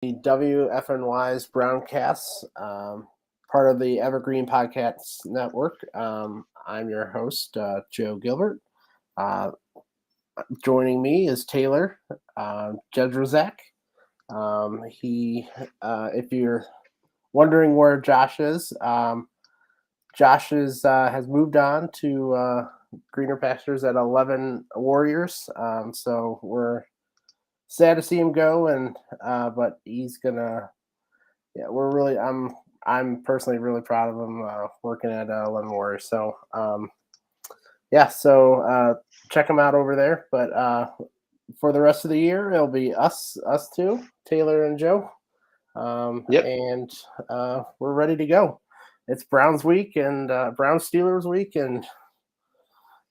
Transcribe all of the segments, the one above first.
The WFNY's BrownsCast, part of the Evergreen Podcast Network. I'm your host, Joe Gilbert. Uh, Joining me is Taylor Jedrzak. If you're wondering where Josh is, Josh has moved on to greener pastures at 11 Warriors. So we're sad to see him go, and but he's gonna. Yeah, I'm personally really proud of him working at 11 Warriors. So check him out over there. But for the rest of the year, it'll be us two, Taylor and Joe, Yep. and we're ready to go. It's Browns week and Browns Steelers week, and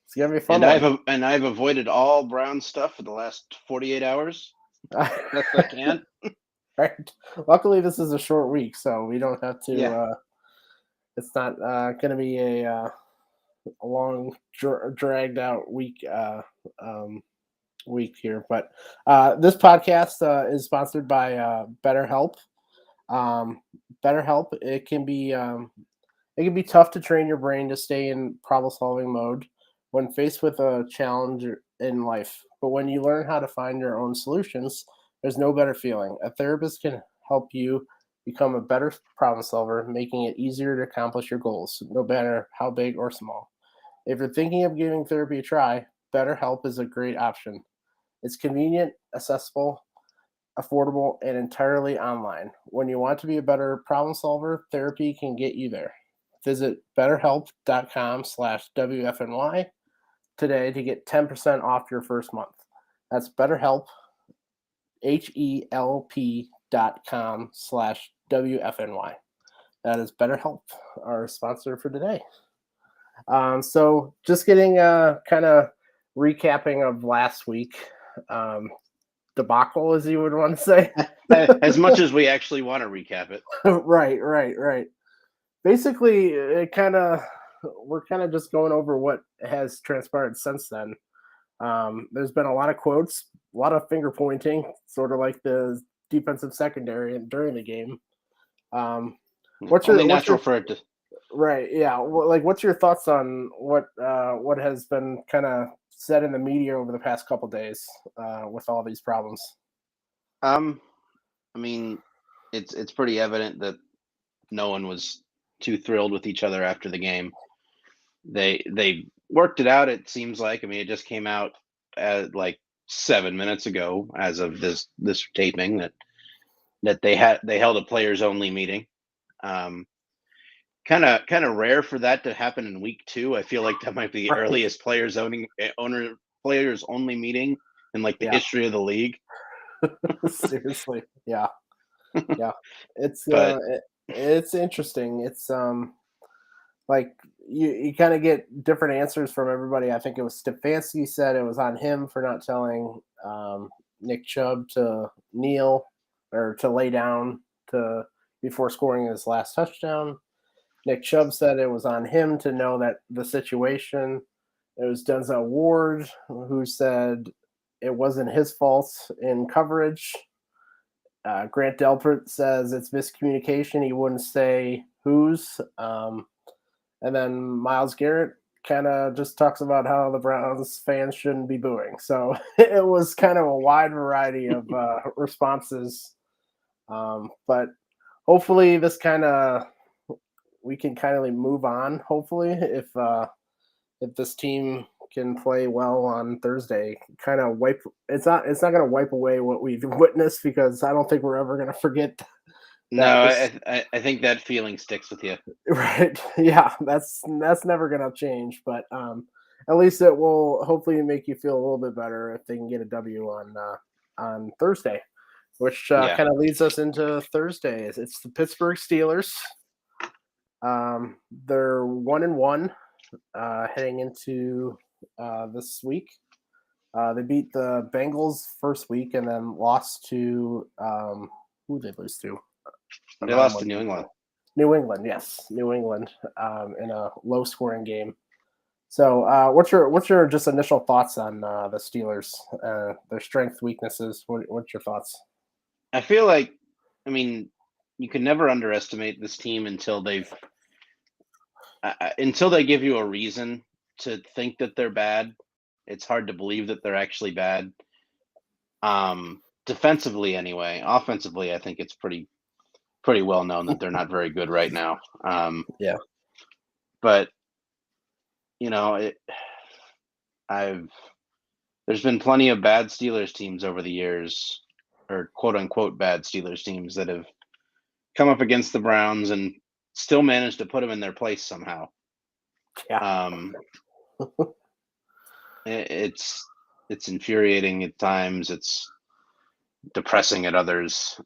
it's gonna be a fun And one. I've avoided all Brown stuff for the last 48 hours. Best I can. Right. Luckily, this is a short week, so we don't have to. Yeah. It's not going to be a long, dragged out week here. But this podcast is sponsored by BetterHelp. BetterHelp. It can be tough to train your brain to stay in problem solving mode when faced with a challenge in life. But when you learn how to find your own solutions, there's no better feeling. A therapist can help you become a better problem solver, making it easier to accomplish your goals, no matter how big or small. If you're thinking of giving therapy a try, BetterHelp is a great option. It's convenient, accessible, affordable, and entirely online. When you want to be a better problem solver, therapy can get you there. Visit betterhelp.com/WFNY today to get 10% off your first month. That's BetterHelp, HELP.com/WFNY. That is BetterHelp, our sponsor for today. So just getting kind of recapping of last week, debacle, as you would want to say. As much as we actually want to recap it. Right. Basically, we're kind of just going over what has transpired since then. There's been a lot of quotes, a lot of finger pointing, sort of like the defensive secondary during the game. What's Only your natural for it to. right? Yeah, what's your thoughts on what has been kind of said in the media over the past couple days with all these problems? Um, I mean, it's pretty evident that no one was too thrilled with each other after the game. They worked it out. It seems like. I mean, it just came out like 7 minutes ago, as of this taping, that they held a players only meeting. Um, kind of rare for that to happen in week two. I feel like that might be the Right. earliest players only meeting in like the Yeah. history of the league. Seriously. Yeah. Yeah. It's But it's interesting. It's like you kind of get different answers from everybody. I think it was Stefanski said it was on him for not telling Nick Chubb to kneel or to lay down to before scoring his last touchdown. Nick Chubb said it was on him to know that the situation. It was Denzel Ward who said it wasn't his fault in coverage. Grant Delpit says it's miscommunication. He wouldn't say whose. And then Miles Garrett kind of just talks about how the Browns fans shouldn't be booing. So it was kind of a wide variety of responses. But hopefully we can kind of move on. Hopefully, if this team can play well on Thursday, kind of wipe. It's not going to wipe away what we've witnessed because I don't think we're ever going to forget that no, this. I think that feeling sticks with you. Right. Yeah, that's never gonna change. But at least it will hopefully make you feel a little bit better if they can get a W on Thursday, which Yeah. kind of leads us into Thursday. It's the Pittsburgh Steelers. They're 1-1 heading into this week. They beat the Bengals first week and then lost to who did they lose to? They I'm lost to looking New for England. New England, yes, New England, in a low-scoring game. So, what's your just initial thoughts on the Steelers, their strengths, weaknesses? What's your thoughts? I feel like I mean, you can never underestimate this team until they give you a reason to think that they're bad. It's hard to believe that they're actually bad. Defensively, anyway. Offensively, I think it's pretty well known that they're not very good right now. Yeah. But there's been plenty of bad Steelers teams over the years, or quote unquote bad Steelers teams that have come up against the Browns and still managed to put them in their place somehow. Yeah. It's infuriating at times. It's depressing at others.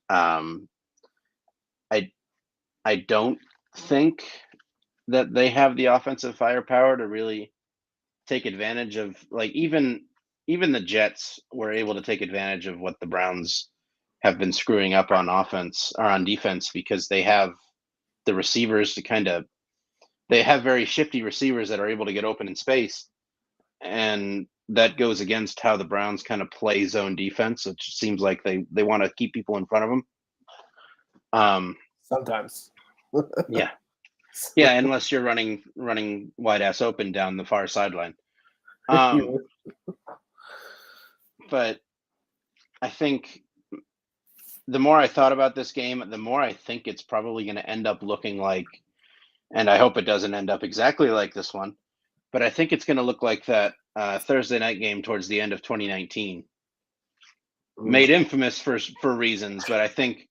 I don't think that they have the offensive firepower to really take advantage of, like, even the Jets were able to take advantage of what the Browns have been screwing up on offense or on defense, because they have the receivers to they have very shifty receivers that are able to get open in space, and that goes against how the Browns kind of play zone defense. It just seems like they want to keep people in front of them. Sometimes. Yeah. Yeah, unless you're running wide ass open down the far sideline. But I think the more I thought about this game, the more I think it's probably going to end up looking like, and I hope it doesn't end up exactly like this one, but I think it's going to look like that Thursday night game towards the end of 2019, made infamous for reasons, but I think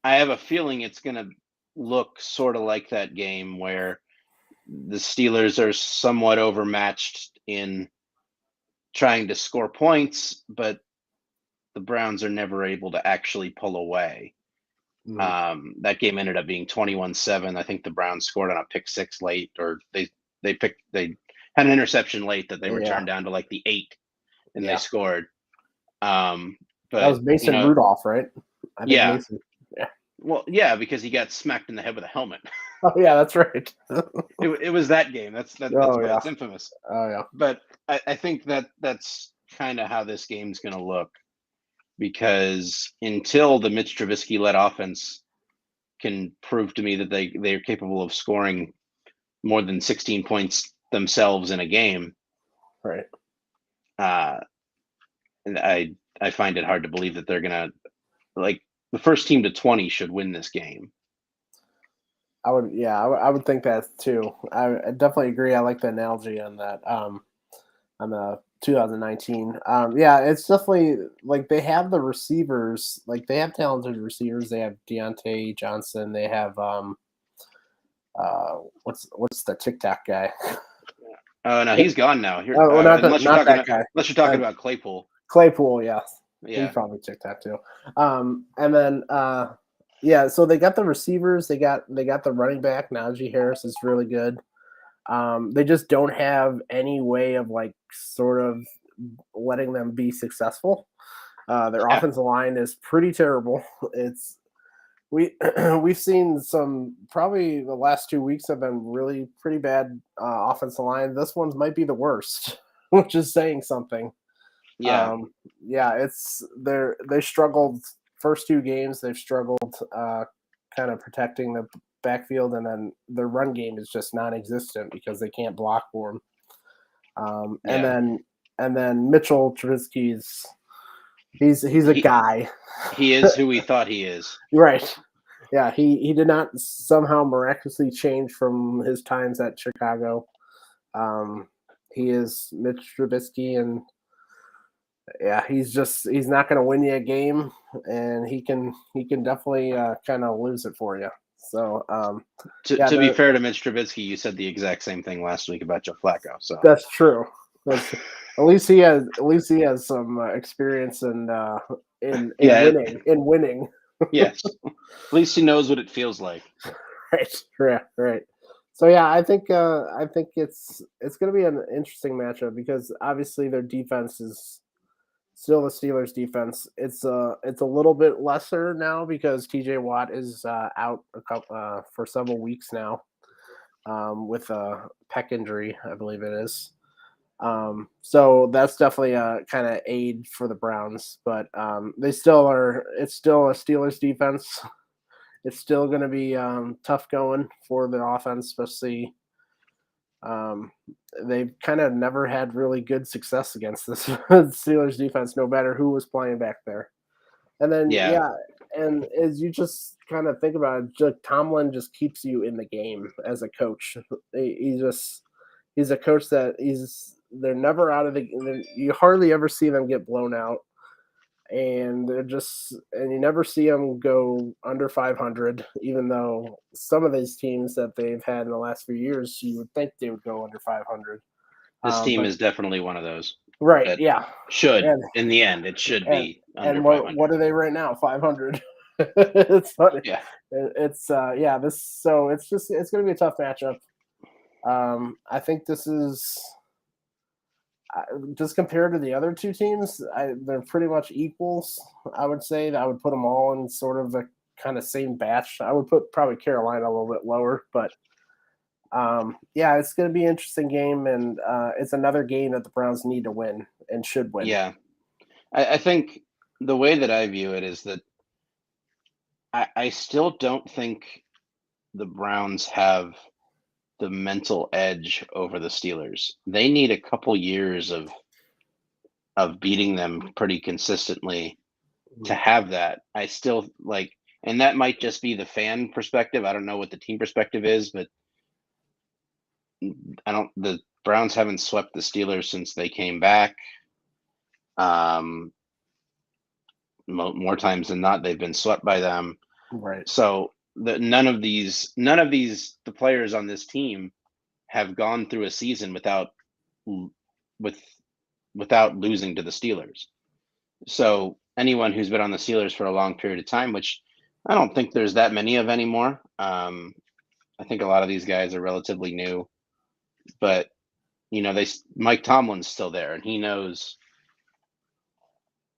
I have a feeling it's going to look sort of like that game where the Steelers are somewhat overmatched in trying to score points, but the Browns are never able to actually pull away. That game ended up being 21-7. I think the Browns scored on a pick six late, or they had an interception late that they returned down to like the 8, and they scored. But that was Mason Rudolph, right? I think Mason. Yeah. Well, yeah, because he got smacked in the head with a helmet. Oh yeah, that's right. It was that game. That's why it's infamous. Oh yeah. But I think that's kind of how this game's going to look, because until the Mitch Trubisky-led offense can prove to me that they are capable of scoring more than 16 points themselves in a game, right? And I find it hard to believe that they're gonna, like, the first team to 20 should win this game. I would think that too. I definitely agree. I like the analogy on that. On the 2019. It's definitely like they have the receivers, like they have talented receivers. They have Deontay Johnson. They have what's the TikTok guy? Oh no, he's gone now. Unless you're talking about Claypool. Claypool, yes. Yeah. He's probably TikTok too. And then so they got the receivers, they got the running back. Najee Harris is really good. They just don't have any way of like sort of letting them be successful. Their offensive line is pretty terrible. We've seen some, probably the last 2 weeks have been really pretty bad offensive line. This one's might be the worst, which is saying something. Yeah. They struggled first 2 games. They've struggled kind of protecting the backfield, and then their run game is just non-existent because they can't block for him. And then Mitchell Trubisky's he's a guy. He is who we thought he is. Right. Yeah, he did not somehow miraculously change from his times at Chicago. He is Mitch Trubisky, and he's not going to win you a game, and he can definitely kind of lose it for you. So to be fair to Mitch Trubisky, you said the exact same thing last week about Joe Flacco. So that's true. At least he has some experience in winning. Yes, at least he knows what it feels like. Right. So I think it's going to be an interesting matchup, because obviously their defense is still the Steelers' defense. It's a little bit lesser now because T.J. Watt is out for several weeks now with a pec injury, I believe it is. So that's definitely a kind of aid for the Browns, but they still are. It's still a Steelers defense. It's still going to be tough going for the offense, especially. Um, they've kind of never had really good success against this Steelers defense, no matter who was playing back there. And then, Yeah, yeah, and as you just kind of think about it, Tomlin just keeps you in the game as a coach. He's a coach that they're never out of you hardly ever see them get blown out, and you never see them go under 500, even though some of these teams that they've had in the last few years, you would think they would go under 500. this team But is definitely one of those right, that yeah, should, and in the end, it should and be under what 500. are they right now? 500. It's funny. Yeah, It's yeah. It's going to be a tough matchup. I think this is just compared to the other two teams, they're pretty much equals. I would say that I would put them all in sort of the kind of same batch. I would put probably Carolina a little bit lower, but yeah, it's going to be an interesting game, and it's another game that the Browns need to win and should win. yeah. I think the way that I view it is that I still don't think the Browns have the mental edge over the Steelers. They need a couple years of beating them pretty consistently to have that. I still like, and that might just be the fan perspective. I don't know what the team perspective is, but I don't. The Browns haven't swept the Steelers since they came back. Um, more times than not, they've been swept by them. Right. So none of these the players on this team have gone through a season with without losing to the Steelers. So anyone who's been on the Steelers for a long period of time, which I don't think there's that many of anymore. I think a lot of these guys are relatively new, but Mike Tomlin's still there, and he knows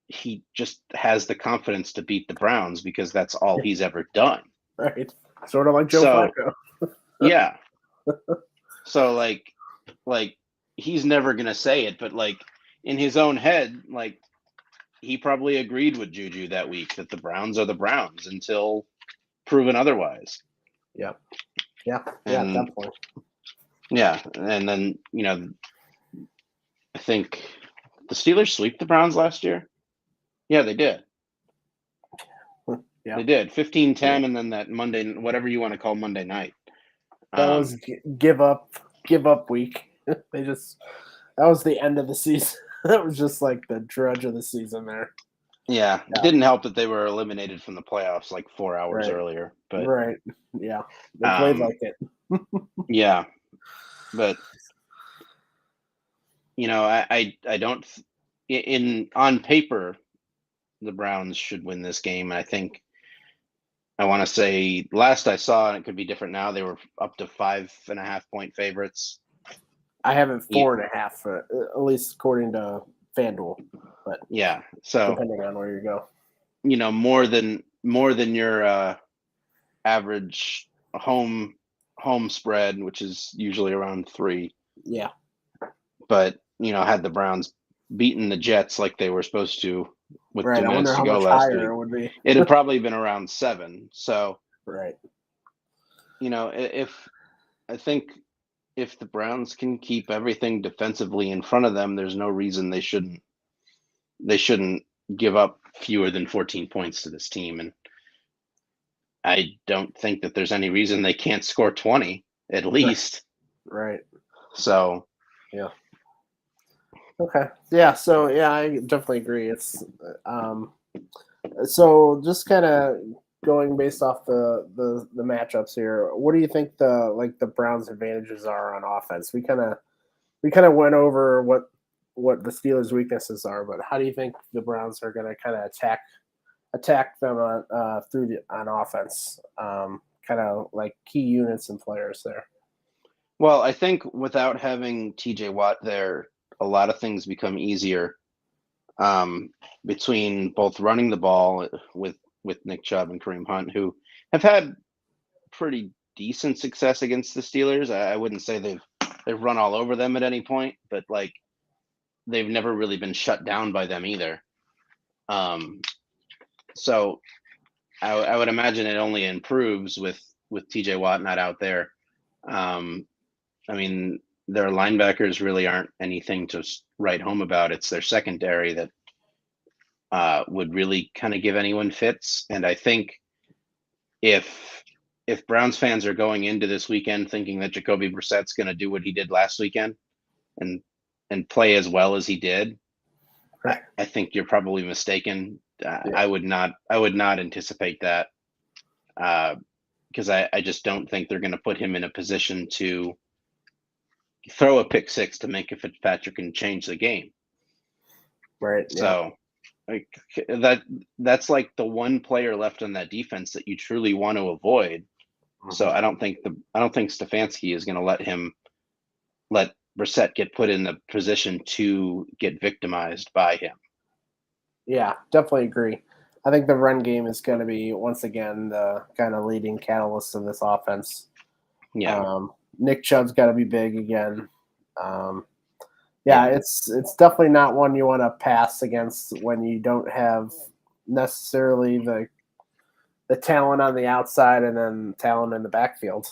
he just has the confidence to beat the Browns because that's all he's ever done. Right. Sort of like Joe So Flacco. yeah, so like he's never gonna say it, but like in his own head, like he probably agreed with Juju that week that the Browns are the Browns until proven otherwise. Yeah. Yeah. Yeah. And Definitely. yeah, and then I think the Steelers sweep the Browns last year. Yeah, they did. Yeah. They did 15-10, and then that Monday, whatever you want to call Monday night. That was give up week. They just that was the end of the season. That was just like the drudge of the season there. Yeah, it didn't help that they were eliminated from the playoffs like 4 hours Right. earlier. But Right. Yeah. They played like it. yeah, but I don't in on paper the Browns should win this game. And I think I want to say last I saw, and it could be different now, they were up to 5.5-point favorites. I have it 4.5, at least according to FanDuel. But yeah, so depending on where you go, more than your average home spread, which is usually around 3. Yeah. But had the Browns beaten the Jets like they were supposed to with Right. 2 I wonder minutes to how go much last higher week, it would be. it had probably been around 7. So Right. if I think if the Browns can keep everything defensively in front of them, there's no reason they shouldn't give up fewer than 14 points to this team. And I don't think that there's any reason they can't score 20 at least. Right. So yeah. Okay. Yeah. So yeah, I definitely agree. It's so just kind of going based off the matchups here. What do you think the Browns' advantages are on offense? We kind of went over what the Steelers' weaknesses are, but how do you think the Browns are going to kind of attack them on offense? Kind of like key units and players there. well, I think without having TJ Watt there, a lot of things become easier between both running the ball with Nick Chubb and Kareem Hunt, who have had pretty decent success against the Steelers. I wouldn't say they've run all over them at any point, but like they've never really been shut down by them either. So I would imagine it only improves with TJ Watt not out there. I mean, their linebackers really aren't anything to write home about. It's their secondary that would really kind of give anyone fits. And I think if Browns fans are going into this weekend thinking that Jacoby Brissett's going to do what he did last weekend and play as well as he did, I think you're probably mistaken. I would not anticipate that because I just don't think they're going to put him in a position to throw a pick six to make a Fitzpatrick and change the game. Right. So like that's like the one player left on that defense that you truly want to avoid. Mm-hmm. So I don't think Stefanski is going to let Brissett get put in the position to get victimized by him. Yeah, definitely agree. I think the run game is going to be, once again, the kind of leading catalyst of this offense. Yeah. Nick Chubb's got to be big again. It's definitely not one you want to pass against when you don't have necessarily the talent on the outside and then talent in the backfield.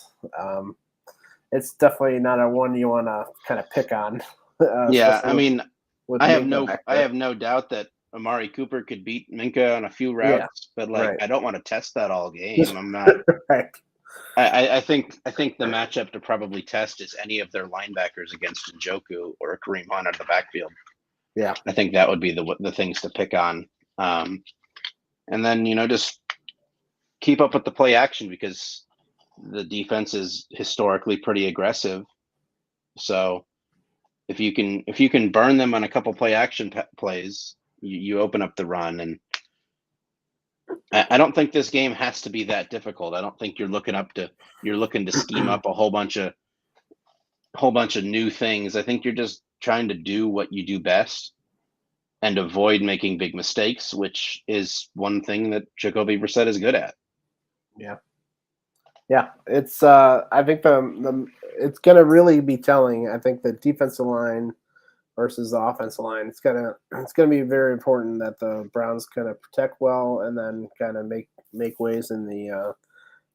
It's definitely not a one you want to kind of pick on. I mean, I have no doubt that Amari Cooper could beat Minka on a few routes, but I don't want to test that all game. I'm not. Right. I think the matchup to probably test is any of their linebackers against Njoku or Kareem Hunt out of the backfield. Yeah, I think that would be the things to pick on, and then just keep up with the play action because the defense is historically pretty aggressive. So if you can burn them on a couple play action plays, you open up the run. And I don't think this game has to be that difficult. I don't think you're looking to scheme up a whole bunch of new things. I think you're just trying to do what you do best and avoid making big mistakes, which is one thing that Jacoby Brissett is good at. Yeah. It's I think it's gonna really be telling. I think the defensive line versus the offensive line, it's gonna be very important that the Browns kind of protect well and then kind of make ways in the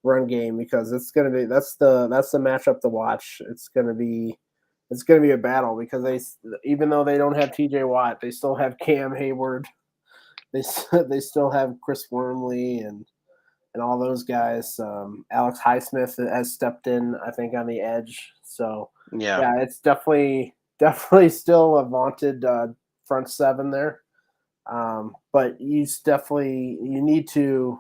run game, because it's gonna be that's the matchup to watch. It's gonna be a battle because even though they don't have TJ Watt, they still have Cam Hayward. They still have Chris Wormley and all those guys. Alex Highsmith has stepped in, I think, on the edge. So yeah, it's definitely still a vaunted front seven there. But you need to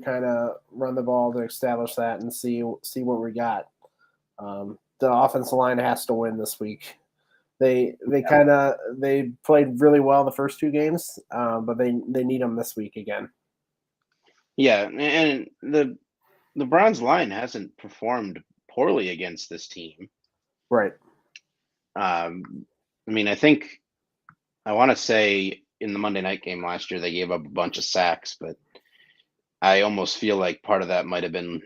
kind of run the ball to establish that and see what we got. The offensive line has to win this week. They played really well the first two games, but they need them this week again. Yeah, and the Browns line hasn't performed poorly against this team. Right. I mean, I want to say in the Monday night game last year they gave up a bunch of sacks, but I almost feel like part of that might have been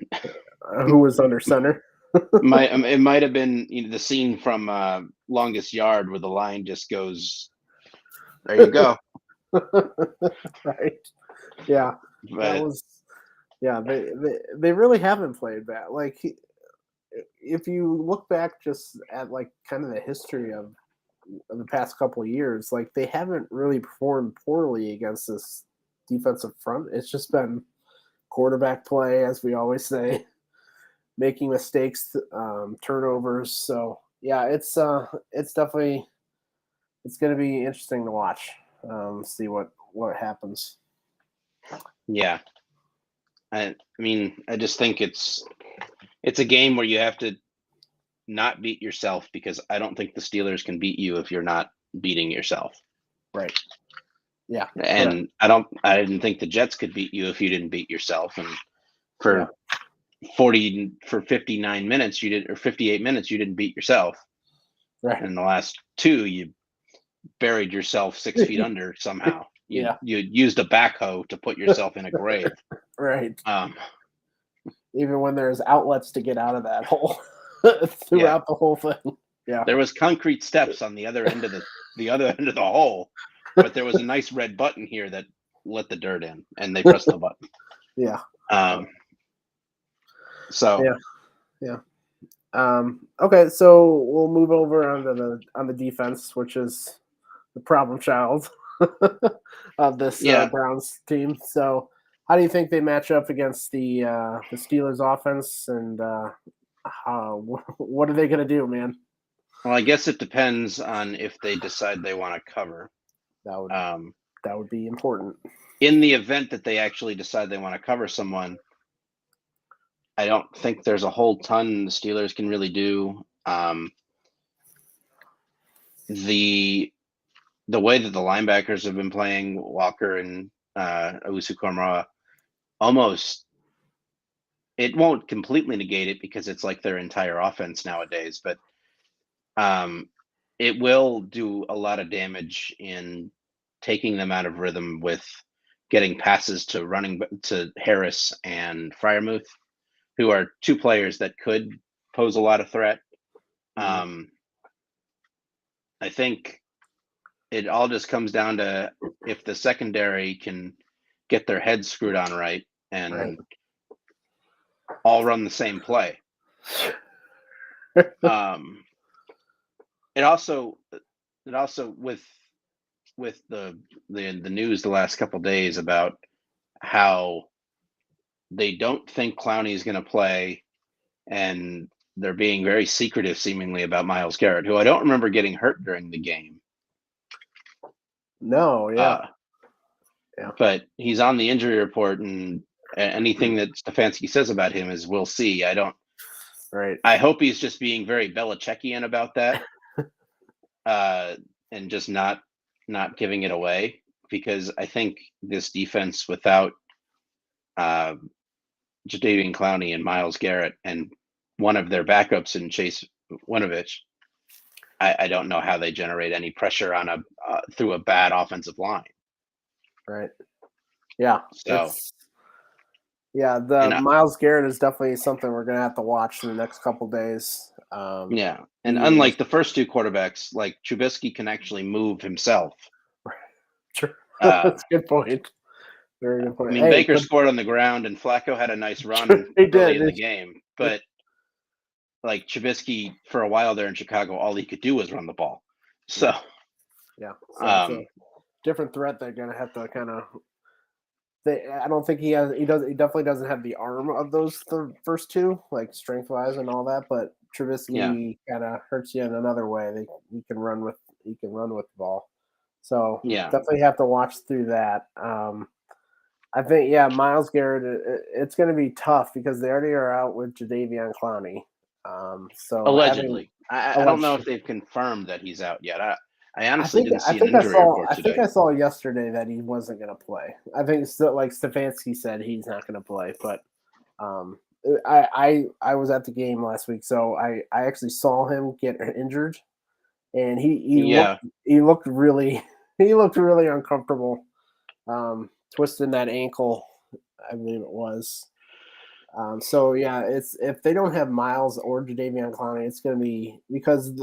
who was under center. It might have been the scene from Longest Yard where the line just goes, there you go. Right. Yeah. But they really haven't played bad. Like, if you look back just at like kind of the history of the past couple of years, like they haven't really performed poorly against this defensive front. It's just been quarterback play, as we always say, making mistakes, turnovers. So yeah, it's definitely going to be interesting to watch. See what happens. Yeah, I mean, I just think it's a game where you have to not beat yourself, because I don't think the Steelers can beat you if you're not beating yourself. Right. Yeah. And I didn't think the Jets could beat you if you didn't beat yourself. And for 59 minutes you did, or 58 minutes you didn't beat yourself. Right. And the last two you buried yourself 6 feet under somehow. You used a backhoe to put yourself in a grave. Right. Even when there's outlets to get out of that hole throughout the whole thing. Yeah. There was concrete steps on the other end of the other end of the hole, but there was a nice red button here that let the dirt in, and they pressed the button. Yeah. So Yeah. Yeah. Okay, so we'll move over on the defense, which is the problem child of this yeah, Browns team. So, how do you think they match up against the Steelers offense, and what are they going to do, man? well, I guess it depends on if they decide they want to cover. That would Um, that would be important. in the event that they actually decide they want to cover someone, I don't think there's a whole ton the Steelers can really do. The way that the linebackers have been playing, Walker and Owusu-Koramoah, almost it won't completely negate it because it's like their entire offense nowadays, but it will do a lot of damage in taking them out of rhythm with getting passes to Harris and Freiermuth, who are two players that could pose a lot of threat. I think it all just comes down to if the secondary can get their heads screwed on right and all run the same play. It also with the news the last couple days about how they don't think Clowney is going to play, and they're being very secretive seemingly about Myles Garrett, who I don't remember getting hurt during the game. No, yeah. But he's on the injury report, and anything that Stefanski says about him is we'll see. I hope he's just being very Belichickian about that, and just not giving it away, because I think this defense without Jadeveon Clowney and Myles Garrett and one of their backups in Chase Winovich, I don't know how they generate any pressure on through a bad offensive line. Right. Yeah. So the Myles Garrett is definitely something we're gonna have to watch in the next couple days. Yeah, and unlike the first two quarterbacks, like Trubisky can actually move himself. Sure. That's a good point. Very good point. I mean, Baker scored on the ground, and Flacco had a nice run early in the game, but like Trubisky, for a while there in Chicago, all he could do was run the ball. So yeah, so it's a different threat they're gonna have to kind of. I don't think he has. He definitely doesn't have the arm of the first two, like strength wise and all that. But Trubisky kind of hurts you in another way. He can run with the ball. So definitely have to watch through that. I think Myles Garrett. It's going to be tough because they already are out with Jadeveon Clowney. So allegedly, I don't know if they've confirmed that he's out yet. I honestly didn't see an injury report today. I think I saw yesterday that he wasn't going to play. I think still, like Stefanski said, he's not going to play. But I was at the game last week, so I actually saw him get injured, and he looked really uncomfortable, twisting that ankle, I believe it was. So it's if they don't have Myles or Jadeveon Clowney, it's going to be because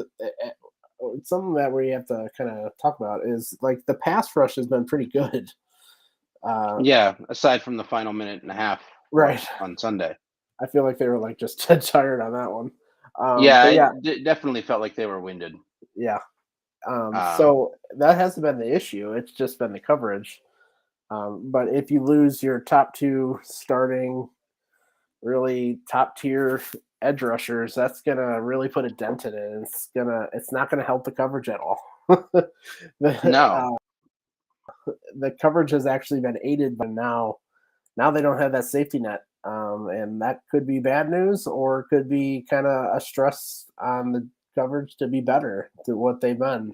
something that we have to kind of talk about is like the pass rush has been pretty good. Aside from the final minute and a half, on Sunday, I feel like they were like just dead tired on that one. It definitely felt like they were winded. Yeah. So that hasn't been the issue. It's just been the coverage. But if you lose your top two starting, really top tier edge rushers, that's gonna really put a dent in it. It's not gonna help the coverage at all. No. The coverage has actually been aided, but now they don't have that safety net, and that could be bad news, or it could be kind of a stress on the coverage to be better to what they've been.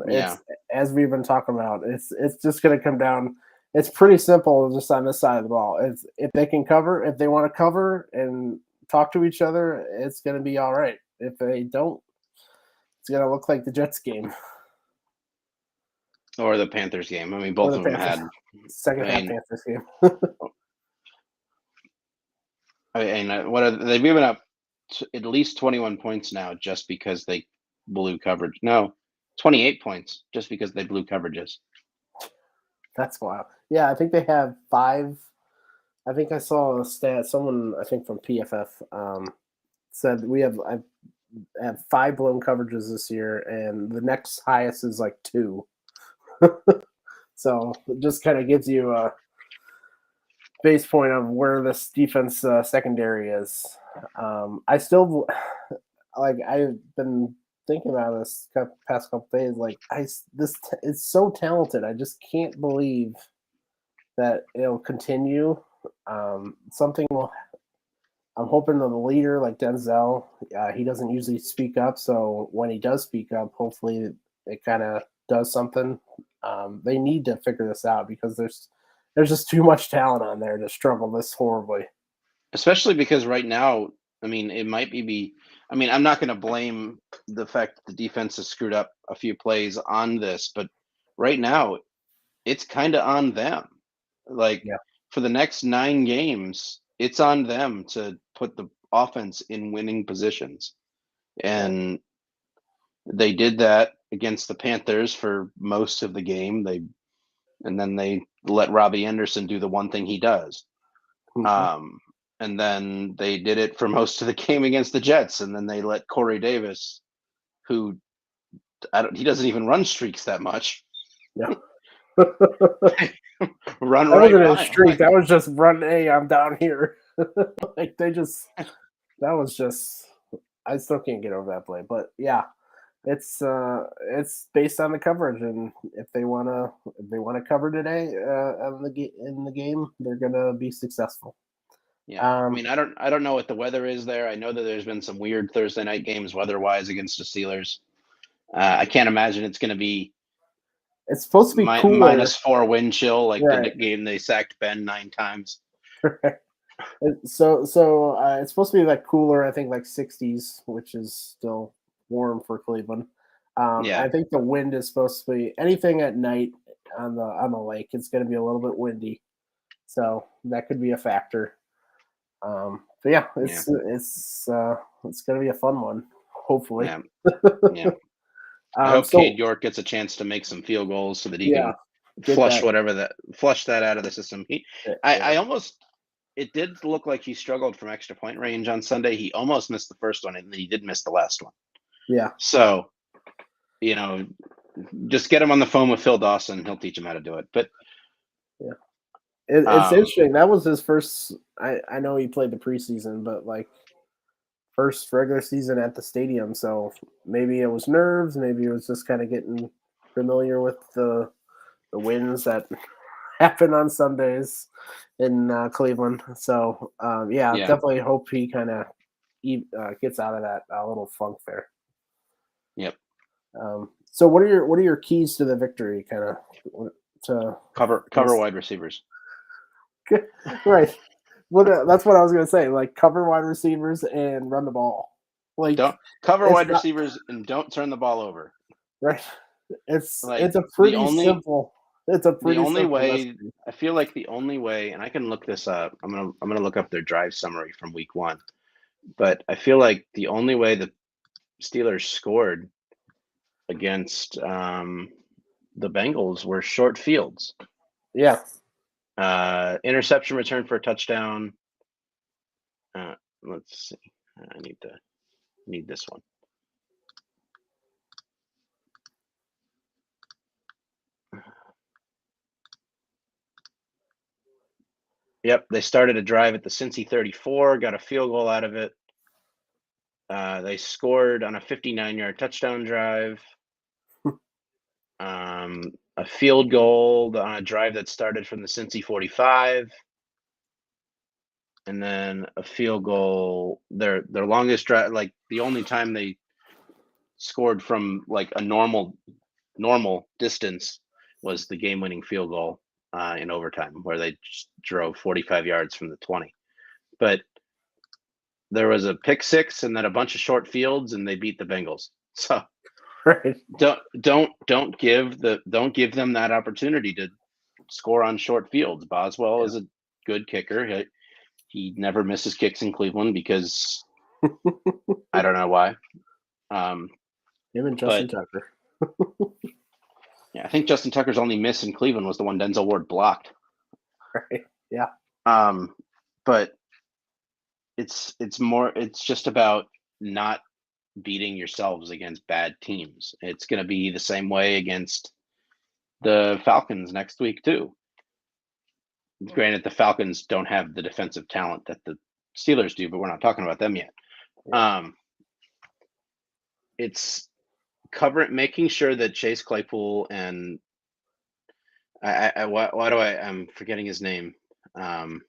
It's as we've been talking about. It's just going to come down. It's pretty simple just on this side of the ball. It's if they can cover, if they want to cover and talk to each other, it's going to be all right. If they don't, it's going to look like the Jets game. Or the Panthers game. I mean, both of them had second half Panthers game. I mean, they've given up at least 21 points now just because they blew coverage. No, 28 points just because they blew coverages. That's wild. Yeah, I think they have 5. I think I saw a stat. Someone, I think from PFF, said I have 5 blown coverages this year, and the next highest is like 2. So it just kind of gives you a base point of where this defense secondary is. I still I've been thinking about this past couple days. It's so talented. I just can't believe that it'll continue. Something will. I'm hoping that the leader, like Denzel, he doesn't usually speak up. So when he does speak up, hopefully it kind of does something. They need to figure this out because there's just too much talent on there to struggle this horribly. Especially because right now, I mean, it might be. I mean, I'm not going to blame the fact that the defense has screwed up a few plays on this, but right now, it's kind of on them. Like Yeah. for the next 9 games, it's on them to put the offense in winning positions. And they did that against the Panthers for most of the game. And then they let Robbie Anderson do the one thing he does. Mm-hmm. And then they did it for most of the game against the Jets. And then they let Corey Davis, who he doesn't even run streaks that much, Yeah. run That right wasn't a by him. streak. That was just run. Hey, I'm down here. Like that was just. I still can't get over that play, but yeah, it's based on the coverage, and if they wanna cover today in the game, they're gonna be successful. Yeah, I mean, I don't know what the weather is there. I know that there's been some weird Thursday night games weather-wise against the Steelers. I can't imagine it's going to be It's supposed to be cooler, -4 wind chill like the right? game they sacked Ben 9 times. So it's supposed to be like cooler. I think like 60s, which is still warm for Cleveland. Yeah, I think the wind is supposed to be anything at night on the lake. It's going to be a little bit windy, so that could be a factor. But yeah, yeah, it's going to be a fun one. Hopefully. yeah, yeah. I hope Cade So York gets a chance to make some field goals so that he yeah, can get flush that. that out of the system. Yeah, I almost it did look like he struggled from extra point range on Sunday. He almost missed the first one, and he did miss the last one. yeah. So, you know, just get him on the phone with Phil Dawson. He'll teach him how to do it. But Yeah. It's um, interesting. That was his first. I know he played the preseason, but like first regular season at the stadium. So maybe it was nerves. Maybe it was just kind of getting familiar with the wins that happen on Sundays in Cleveland. So yeah, yeah, definitely hope he kind of gets out of that little funk there. yep. So what are your keys to the victory? Kind of to Cover this, wide receivers. right. Well, that's what I was gonna say. Like cover wide receivers and run the ball. Like Don't cover it's wide not receivers and don't turn the ball over. right. Like It's a the pretty only simple way recipe. I feel like the only way, and I can look this up. I'm gonna look up their drive summary from week 1. But I feel like the only way the Steelers scored against the Bengals were short fields. Yeah. Interception return for a touchdown. Let's see. I need this one. Yep, they started a drive at the Cincy 34, got a field goal out of it. They scored on a 59-yard touchdown drive. A field goal on a drive that started from the Cincy 45. And then a field goal, their longest drive, like the only time they scored from like a normal distance was the game-winning field goal in overtime, where they just drove 45 yards from the 20. But there was a pick six and then a bunch of short fields, and they beat the Bengals. So Right. don't give them that opportunity to score on short fields. Boswell Yeah. is a good kicker. He never misses kicks in Cleveland because I don't know why. Um, Him and Justin but Tucker. yeah, I think Justin Tucker's only miss in Cleveland was the one Denzel Ward blocked. Right. Yeah. But it's just about not beating yourselves against bad teams. It's going to be the same way against the Falcons next week too. Granted, the Falcons don't have the defensive talent that the Steelers do, but we're not talking about them yet. Yeah. It's making sure that Chase Claypool and I'm forgetting his name. The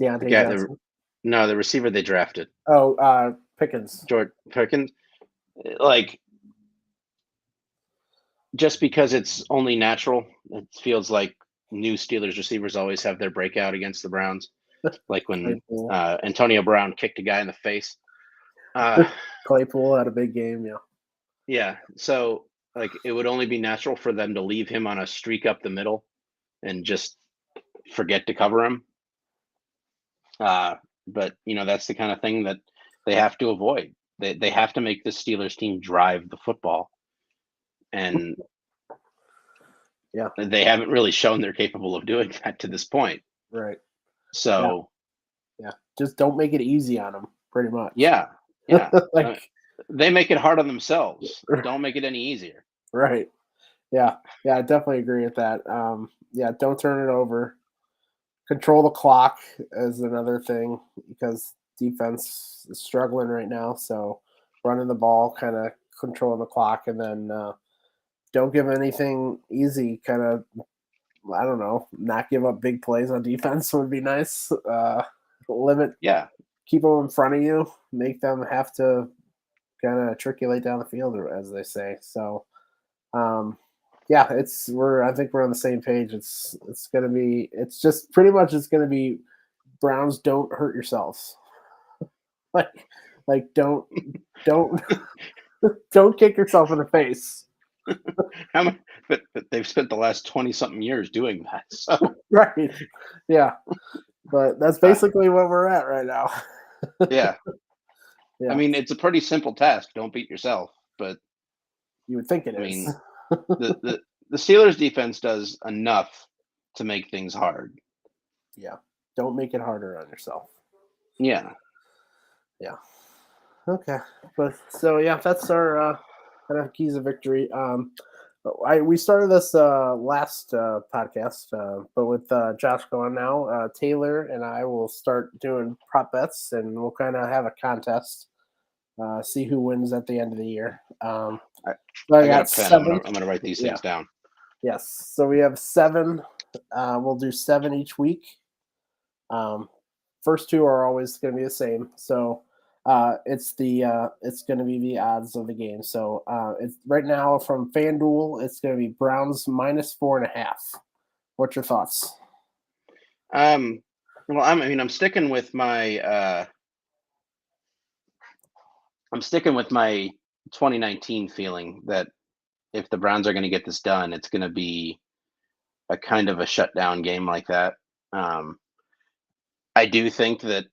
Deontay guy, Johnson. the receiver they drafted, Oh, Pickens. George Perkins. Like, just because it's only natural, it feels like new Steelers receivers always have their breakout against the Browns, like when Claypool. Antonio Brown kicked a guy in the face. Uh, Claypool had a big game. Yeah. yeah, so like it would only be natural for them to leave him on a streak up the middle and just forget to cover him. But that's the kind of thing that they have to avoid. They have to make the Steelers team drive the football, and Yeah. they haven't really shown they're capable of doing that to this point. Right. So Yeah. Just don't make it easy on them. Pretty much. yeah, Like. They make it hard on themselves. Don't make it any easier. Right. Yeah. Yeah. I definitely agree with that. Yeah. Don't turn it over. Control the clock is another thing because defense is struggling right now. So running the ball, kind of controlling the clock, and then don't give anything easy. Kind of, I don't know, not give up big plays on defense would be nice. Limit, Yeah, keep them in front of you, make them have to kind of triculate down the field, as they say. So, yeah, I think we're on the same page. It's just pretty much it's gonna be Browns don't hurt yourselves. Like don't don't kick yourself in the face. but they've spent the last 20 something years doing that. So Right. Yeah. But that's uh, basically what we're at right now. yeah, I Yeah. mean it's a pretty simple task. Don't beat yourself, but You would think it I is. mean the the the Steelers defense does enough to make things hard. Yeah. Don't make it harder on yourself. Yeah. Yeah. Okay. But so yeah, that's our kind of keys of victory. We started this last podcast, but with Josh going now, Taylor and I will start doing prop bets, and we'll kind of have a contest, see who wins at the end of the year. I, So I I got got a pen. I'm 7. gonna write these Yeah. things down. Yes. So we have 7. We'll do 7 each week. First 2 are always going to be the same. So it's going to be the odds of the game. So it's right now from FanDuel, it's going to be Browns -4.5. What's your thoughts? Well, I'm sticking with my 2019 feeling that if the Browns are going to get this done, it's going to be a kind of a shutdown game like that. I do think that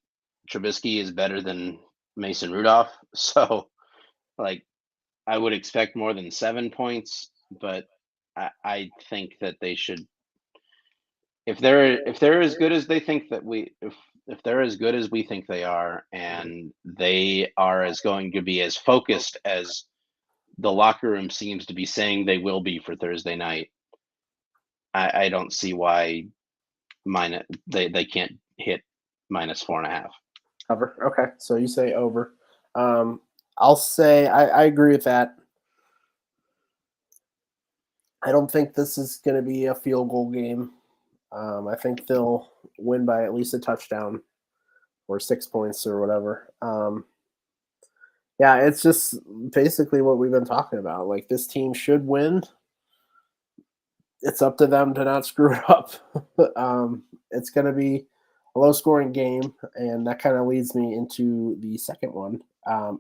Trubisky is better than Mason Rudolph, so like I would expect more than 7 points, but I think that they should, if they're as good as they think that if they're as good as we think they are, and they are as going to be as focused as the locker room seems to be saying they will be for Thursday night, I don't see why they can't hit -4.5. Over. Okay. So you say over. I'll say I agree with that. I don't think this is going to be a field goal game. I think they'll win by at least a touchdown or 6 points or whatever. Yeah, it's just basically what we've been talking about. Like this team should win. It's up to them to not screw it up. It's going to be a low scoring game, and that kind of leads me into the second one.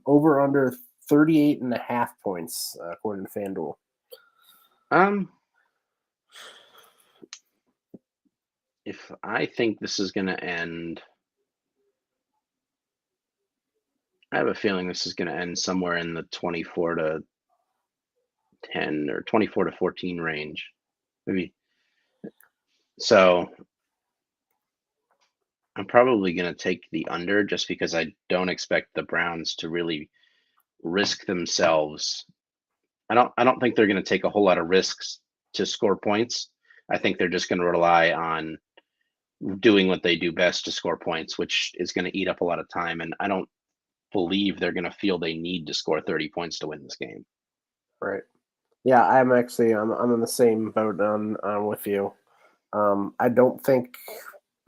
Over under 38.5 points, according to FanDuel. Um, if I think this is going to end I have a feeling this is going to end somewhere in the 24-10 or 24-14 range. Maybe. So I'm probably going to take the under just because I don't expect the Browns to really risk themselves. I don't think they're going to take a whole lot of risks to score points. I think they're just going to rely on doing what they do best to score points, which is going to eat up a lot of time. And I don't believe they're going to feel they need to score 30 points to win this game. Right. Yeah, I'm in the same boat on with you. I don't think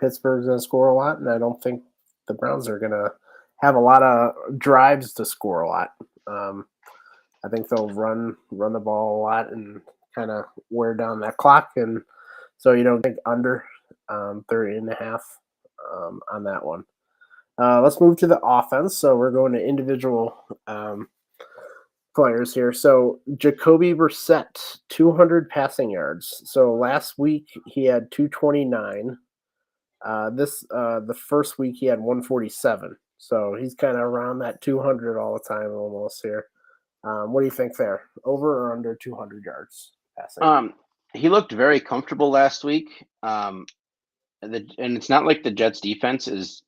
Pittsburgh's going to score a lot, and I don't think the Browns are going to have a lot of drives to score a lot. I think they'll run the ball a lot and kind of wear down that clock, and so you don't think under 30 and a half on that one. Let's move to the offense. So we're going to individual players here. So Jacoby Brissett, 200 passing yards. So last week he had 229. The first week he had 147. So he's kind of around that 200 all the time almost here. What do you think there? Over or under 200 yards passing? He looked very comfortable last week. And it's not like the Jets defense is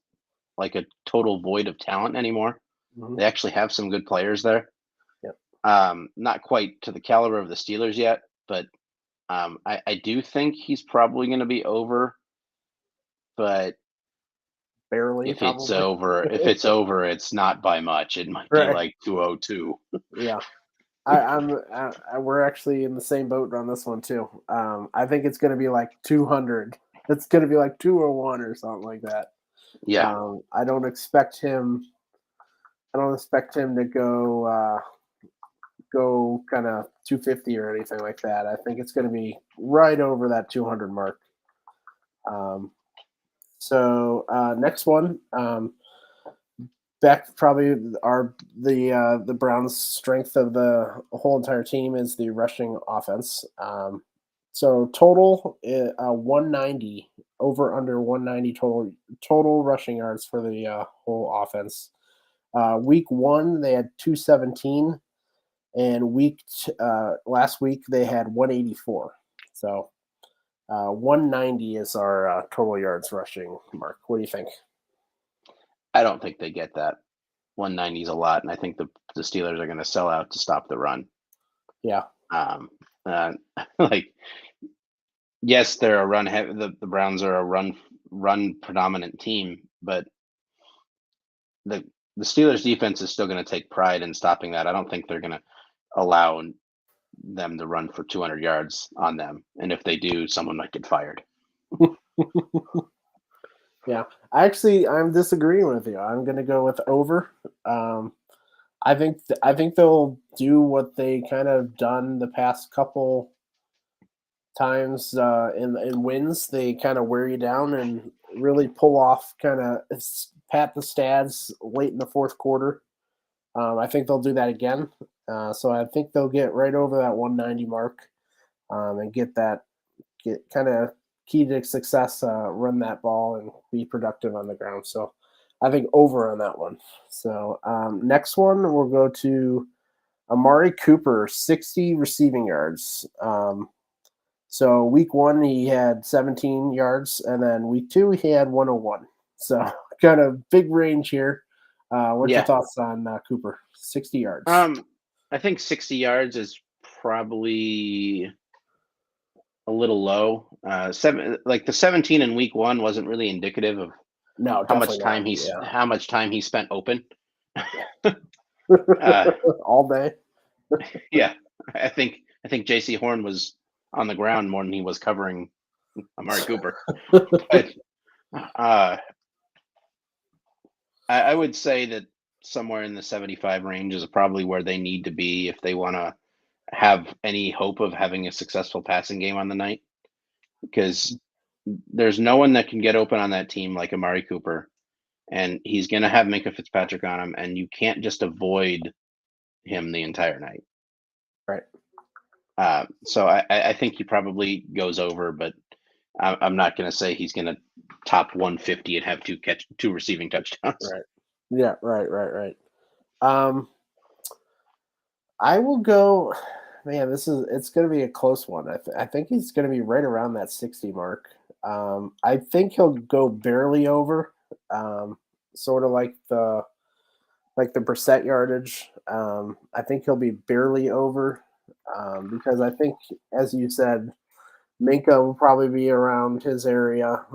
like a total void of talent anymore. Mm-hmm. They actually have some good players there. Yep. Not quite to the caliber of the Steelers yet, but I do think he's probably going to be over. But Barely, if it's probably. over, it's not by much. It might be Right. like 202. Yeah. We're actually in the same boat on this one too. I think it's going to be like 200. It's going to be like 201 or something like that. Yeah. I don't expect him. I don't expect him to go kind of 250 or anything like that. I think it's going to be right over that 200 mark. Next one, back probably the Browns' strength of the whole entire team is the rushing offense. So total 190, over under 190 total rushing yards for the whole offense. Week 1 they had 217, and last week they had 184. So 190 is our total yards rushing mark. What do you think? I don't think they get that. 190 is a lot, and I think the Steelers are going to sell out to stop the run. Yeah. Like, yes, they're a run heavy. The Browns are a run predominant team, but the Steelers defense is still going to take pride in stopping that. I don't think they're going to allow them to run for 200 yards on them, and if they do, someone might get fired. Yeah, I'm disagreeing with you. I'm going to go with over. I think they'll do what they kind of done the past couple times in wins. They kind of wear you down and really pull off, kind of pat the stats late in the fourth quarter. I think they'll do that again. So I think they'll get right over that 190 mark and get kind of key to success, run that ball and be productive on the ground. So I think over on that one. So next one, we'll go to Amari Cooper, 60 receiving yards. So week 1, he had 17 yards, and then week 2, he had 101. So kind of big range here. What's your thoughts on Cooper? 60 yards. I think 60 yards is probably a little low. The 17 in week 1 wasn't really indicative of how much time he spent open. All day. Yeah, I think J.C. Horn was on the ground more than he was covering Amari Cooper. But I would say that somewhere in the 75 range is probably where they need to be if they want to have any hope of having a successful passing game on the night, because there's no one that can get open on that team like Amari Cooper, and he's going to have Minkah Fitzpatrick on him, and you can't just avoid him the entire night. Right. So I think he probably goes over, but I'm not going to say he's going to top 150 and have two receiving touchdowns. Right. Yeah. Right. Um, I will go. Man, it's going to be a close one. I think he's going to be right around that 60 mark. I think he'll go barely over, sort of like the percent yardage. I think he'll be barely over because I think, as you said, Minka will probably be around his area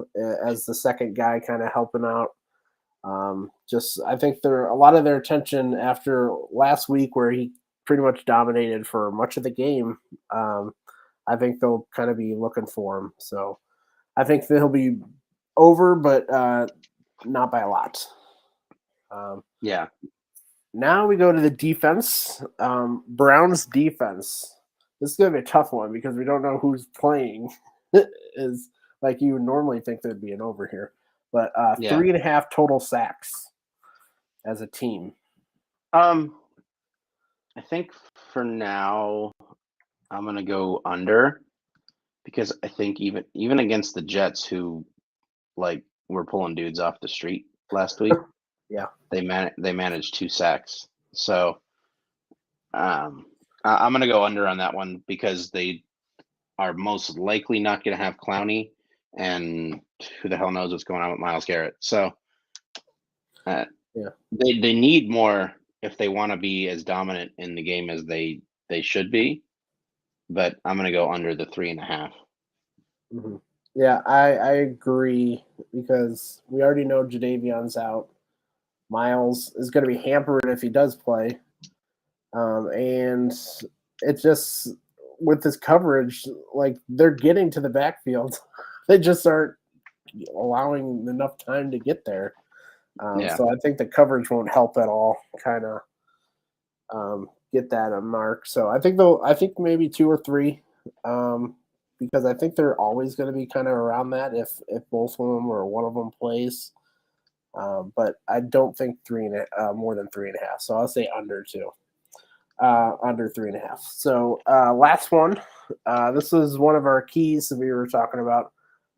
as the second guy, kind of helping out. Just I think a lot of their attention after last week, where he pretty much dominated for much of the game. I think they'll kind of be looking for him. So I think that he'll be over, but not by a lot. Yeah. Now we go to the defense. Browns defense. This is going to be a tough one because we don't know who's playing. Is like you would normally think there'd be an over here, but Yeah. 3.5 total sacks as a team. I think for now I'm gonna go under because I think even against the Jets, who like were pulling dudes off the street last week, Yeah. they managed 2 sacks. So I'm gonna go under on that one because they are most likely not gonna have Clowney, and who the hell knows what's going on with Myles Garrett. So Yeah. they need more if they want to be as dominant in the game as they should be. But I'm gonna go under the 3.5. Mhm. Yeah, I agree because we already know Jadavion's out. Miles is going to be hampered if he does play. And it just, with this coverage, like they're getting to the backfield. They just aren't allowing enough time to get there. Yeah. So I think the coverage won't help at all, kind of get that a mark. So I think maybe 2 or 3. Because I think they're always going to be kind of around that if both of them or one of them plays. But I don't think more than 3.5. So I'll say under 2, under 3.5. So last one. This is one of our keys that we were talking about.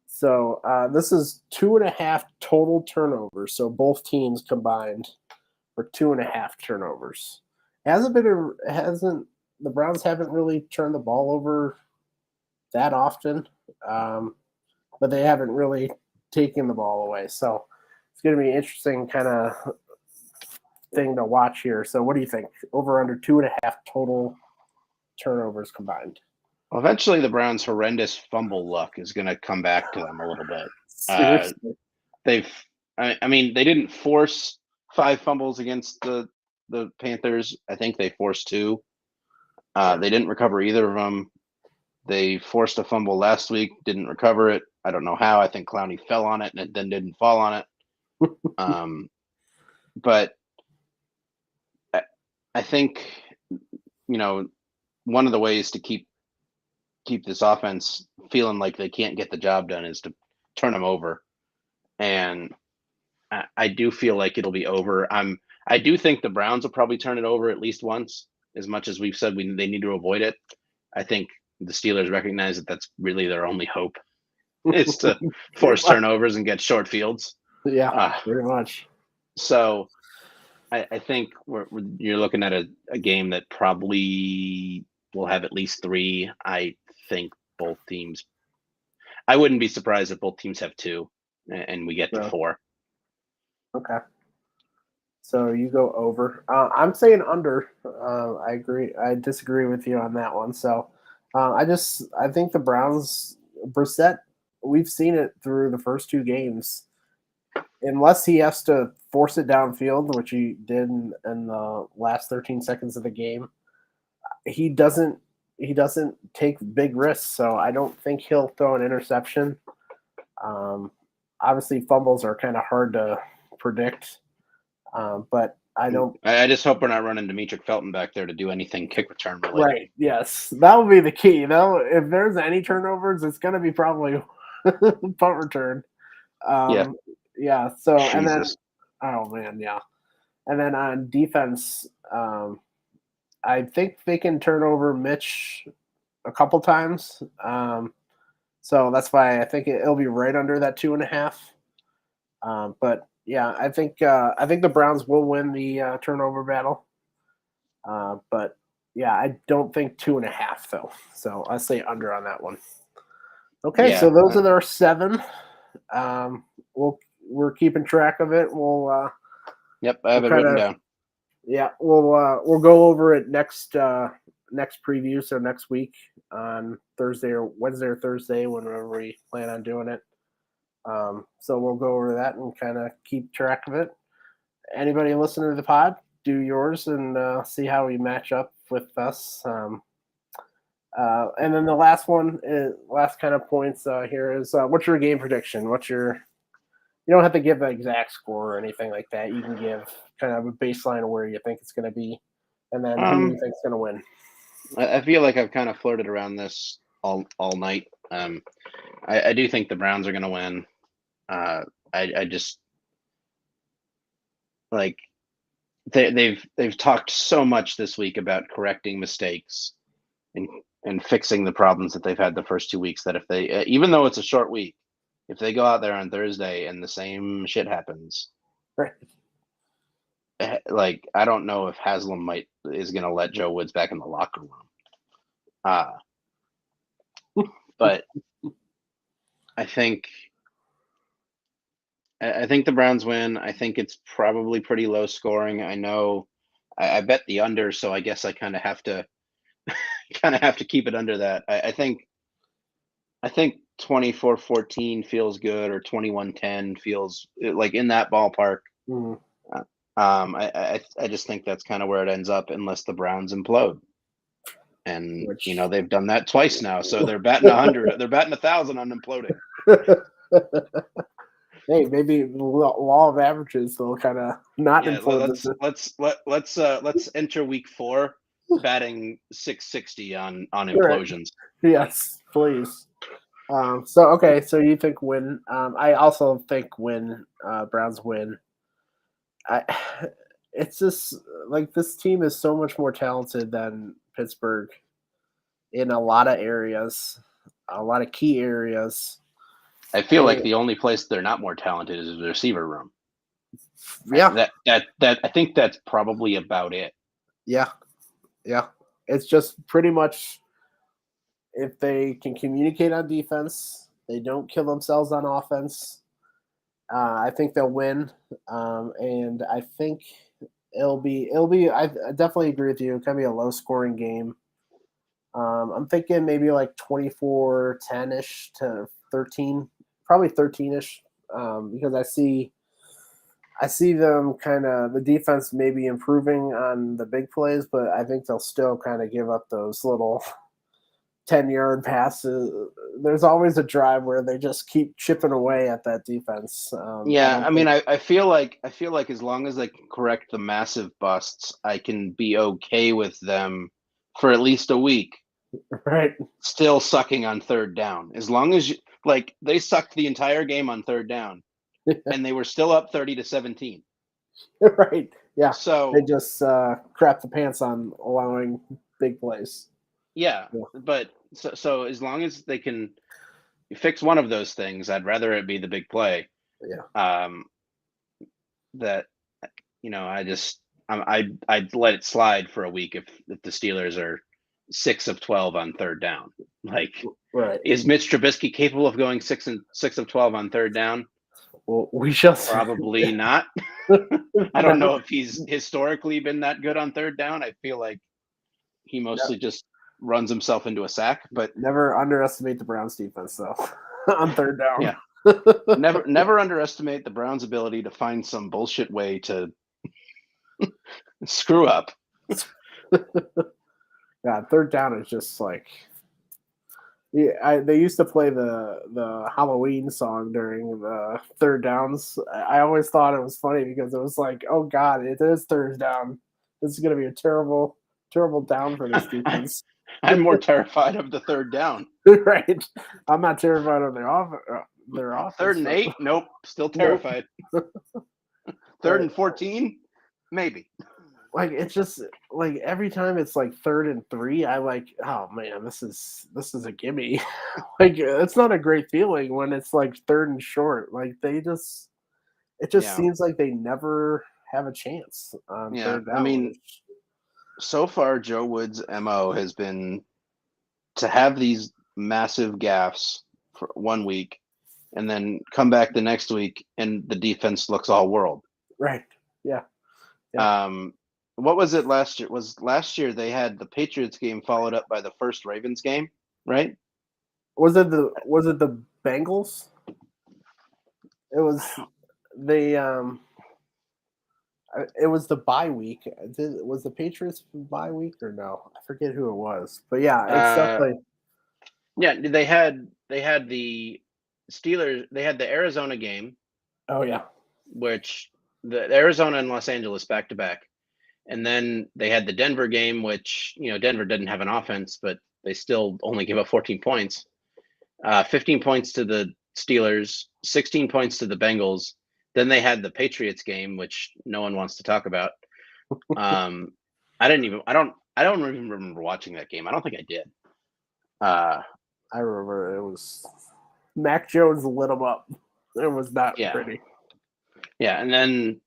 So this is 2.5 total turnovers. So both teams combined for 2.5 turnovers. The Browns haven't really turned the ball over that often, but they haven't really taken the ball away. So it's going to be an interesting kind of thing to watch here. So what do you think? Over under 2.5 total turnovers combined. Well, eventually the Browns' horrendous fumble luck is going to come back to them a little bit. Seriously. I mean, they didn't force 5 fumbles against the Panthers. I think they forced 2. They didn't recover either of them. They forced a fumble last week, didn't recover it. I don't know how. I think Clowney fell on it and it then didn't fall on it. But I think, one of the ways to keep this offense feeling like they can't get the job done is to turn them over. And I do feel like it'll be over. I do think the Browns will probably turn it over at least once, as much as we've said they need to avoid it. I think the Steelers recognize that that's really their only hope is to force turnovers and get short fields. Yeah, very much. So I think you're looking at a game that probably will have at least 3. I think both teams. I wouldn't be surprised if both teams have 2, and we get to 4. Okay. So you go over. I'm saying under. I agree. I disagree with you on that one. So I think the Browns, Brissett, we've seen it through the first 2 games. Unless he has to force it downfield, which he did in the last 13 seconds of the game, he doesn't take big risks. So I don't think he'll throw an interception. Obviously, fumbles are kind of hard to predict. But I don't. I just hope we're not running Demetric Felton back there to do anything kick return related. Right. Yes, that will be the key. Though, if there's any turnovers, it's going to be probably punt return. Yeah. Yeah. So Jesus. and then, oh man, yeah. And then on defense, I think they can turn over Mitch a couple times. So that's why I think it'll be right under that 2.5. But yeah, I think the Browns will win the turnover battle. But yeah, I don't think 2.5 though. So I say under on that one. Okay, so Yeah. those are our 7. Um, we're keeping track of it. Yep, I have We'll it kind written of down. yeah, we'll go over it next preview, so next week on Thursday or Wednesday or Thursday, whenever we plan on doing it. So we'll go over that and kind of keep track of it. Anybody listening to the pod, do yours and see how we match up with us. And then the last one, last kind of points here is what's your game prediction? You don't have to give an exact score or anything like that. You can give kind of a baseline of where you think it's going to be, and then who you think is going to win. I feel like I've kind of flirted around this all night. I do think the Browns are going to win. I just like they've talked so much this week about correcting mistakes and fixing the problems that they've had the first 2 weeks. That if they, even though it's a short week, if they go out there on Thursday and the same shit happens, Right. like I don't know if Haslam is going to let Joe Woods back in the locker room. But I think the Browns win. I think it's probably pretty low scoring. I know I bet the under, so I guess I kind of have to keep it under that. I think 24-14 feels good, or 21-10 feels like in that ballpark. Mm. I just think that's kind of where it ends up, unless the Browns implode. And they've done that twice now, so they're batting 100. They're batting 1,000 on imploding. Hey, maybe the law of averages they'll kind of not implode. Let's enter week 4 batting 660 on implosions. Right. Yes, please. So you think win? I also think win. Browns win. It's just like this team is so much more talented than Pittsburgh in a lot of areas, a lot of key areas. I feel like the only place they're not more talented is the receiver room. Yeah. That I think that's probably about it. Yeah. It's just pretty much if they can communicate on defense, they don't kill themselves on offense. I think they'll win, and I think it'll be. I definitely agree with you. It's gonna be a low scoring game. I'm thinking maybe like 24-10 ish to 13, probably 13 ish, because I see them kind of the defense maybe improving on the big plays, but I think they'll still kind of give up those little 10-yard passes. There's always a drive where they just keep chipping away at that defense. I feel like as long as they can correct the massive busts, I can be okay with them for at least a week. Right. Still sucking on third down. As long as they sucked the entire game on third down and they were still up 30-17. Right. Yeah. So they just crap the pants on allowing big plays. Yeah. But so as long as they can fix one of those things, I'd rather it be the big play. Yeah. That I'd let it slide for a week if the Steelers are 6 of 12 on third down. Like, right. Is Mitch Trubisky capable of going 6 of 12 on third down? Well, we shall probably not. I don't know if he's historically been that good on third down. I feel like he mostly just runs himself into a sack. But never underestimate the Browns defense, though, on third down. Yeah. Never underestimate the Browns' ability to find some bullshit way to screw up. Yeah, third down is just like they used to play the Halloween song during the third downs. I always thought it was funny because it was like, oh God, it is third down. This is going to be a terrible down for this defense. I'm more terrified of the third down. Right. I'm not terrified of their offense. 3rd and 8? Nope. Still terrified. Nope. 3rd and 14? Maybe. Like it's just like every time it's like 3rd and 3, I like, oh man, this is a gimme. Like it's not a great feeling when it's like 3rd and short. Like they just it just Yeah. seems like they never have a chance on Yeah. third I down. mean, so far Joe Woods' MO has been to have these massive gaffes for 1 week and then come back the next week and the defense looks all world. Right. Yeah. Yeah. What was it last year? Was last year they had the Patriots game followed up by the first Ravens game, right? Was it the Bengals? It was the it was the bye week. Was the Patriots bye week or no? I forget who it was. But yeah, it's Uh, definitely. yeah, they had the Steelers. They had the Arizona game, Oh yeah. which the Arizona and Los Angeles back to back, and then they had the Denver game, which Denver didn't have an offense, but they still only gave up 14 points. 15 points to the Steelers, 16 points to the Bengals. Then they had the Patriots game, which no one wants to talk about. I don't even remember watching that game. I don't think I did. I remember it was Mac Jones lit them up. It was not Yeah, pretty. yeah, and then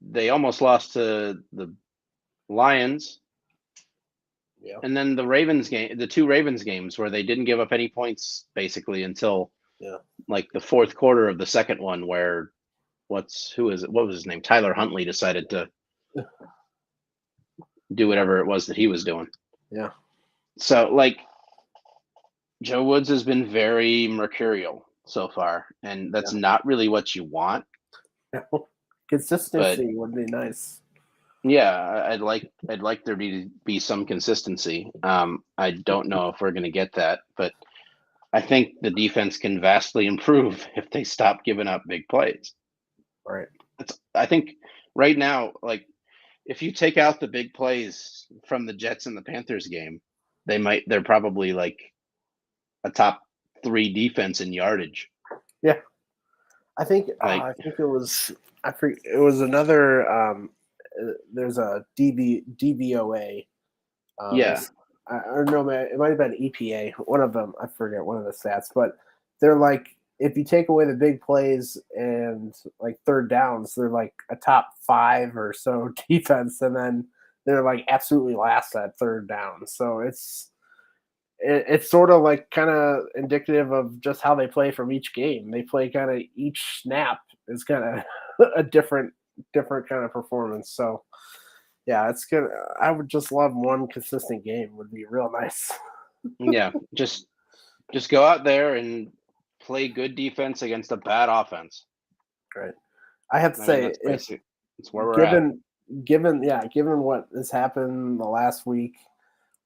they almost lost to the Lions, Yeah. and then the two Ravens games where they didn't give up any points basically until Yeah. like the fourth quarter of the second one, where what was his name? Tyler Huntley decided to do whatever it was that he was doing. Yeah. So like Joe Woods has been very mercurial so far, and that's not really what you want. But Consistency would be nice. yeah, I'd like there to be some consistency. I don't know if we're going to get that, but I think the defense can vastly improve if they stop giving up big plays. Right. I think right now, like if you take out the big plays from the Jets and the Panthers game, they're probably like a top 3 defense in yardage. Yeah. I think Like, it was it was another there's a DVOA. yeah, I don't know, man, it might have been EPA, one of them. I forget one of the stats, but they're like if you take away the big plays and like third downs, they're like a top 5 or so defense, and then they're like absolutely last at third down. So it's sort of like kind of indicative of just how they play from each game. They play kind of each snap is kind of a different kind of performance. So yeah, it's good. I would just love one consistent game. Would be real nice. yeah, just go out there and play good defense against a bad offense. Right. I have to I mean, say, that's if basic. That's where we're at. given what has happened the last week,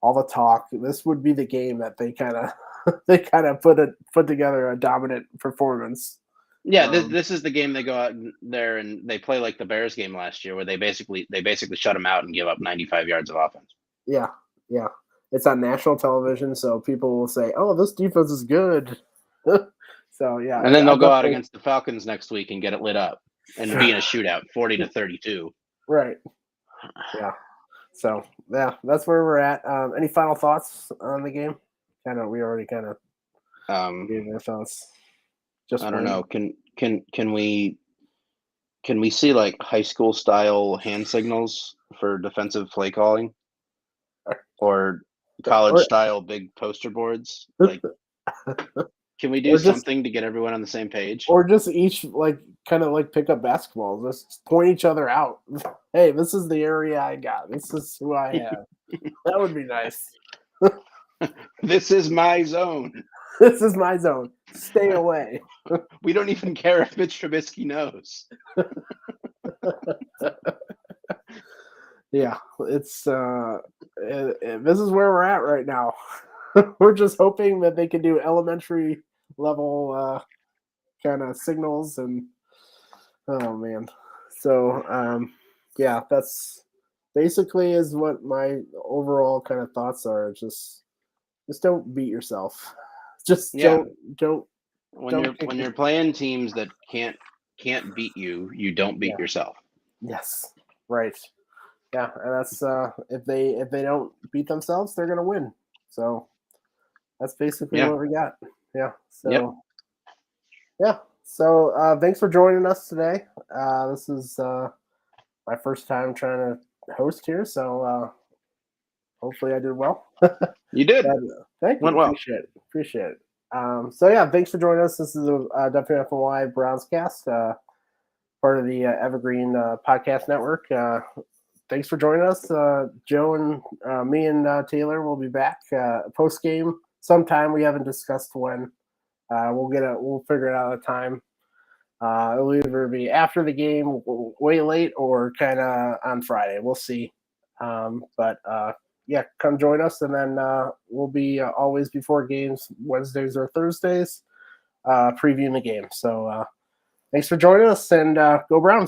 all the talk, this would be the game that they kind of put together a dominant performance. Yeah, this is the game they go out there and they play like the Bears game last year, where they basically shut them out and give up 95 yards of offense. Yeah, yeah. It's on national television, so people will say, "Oh, this defense is good." So yeah, And then I they'll go out definitely against the Falcons next week and get it lit up and be in a shootout, 40-32. right. Yeah. So yeah, that's where we're at. Any final thoughts on the game? We already kind of gave our thoughts. Just I don't win. know. Can we see like high school style hand signals for defensive play calling, or college Or, style big poster boards? Like, can we do or just something to get everyone on the same page? or just each like kind of like pick up basketballs. Just point each other out. Hey, this is the area I got. This is who I have. That would be nice. This is my zone. This is my zone. Stay away. We don't even care if Mitch Trubisky knows. Yeah, it's this is where we're at right now. We're just hoping that they can do elementary level kind of signals, and oh man. So yeah, that's basically is what my overall kind of thoughts are. Just don't beat yourself. Just Yeah, don't when you're playing teams that can't beat you, you don't beat yeah. yourself. Yes. Right. Yeah, and that's if they don't beat themselves, they're gonna win. So that's basically Yeah. what we got. Yeah. Yep. So yeah. So thanks for joining us today. This is my first time trying to host here, so hopefully I did well. You did. Thank you. Went well. Appreciate it. So yeah, thanks for joining us. This is a WFNY BrownsCast, part of the Evergreen Podcast Network. Thanks for joining us. Joe and me and Taylor will be back post game sometime. We haven't discussed when. We'll figure it out at a time. It'll either be after the game, way late, or kind of on Friday. We'll see. But yeah, come join us, and then we'll be always before games, Wednesdays or Thursdays, previewing the game. So thanks for joining us, and go Browns.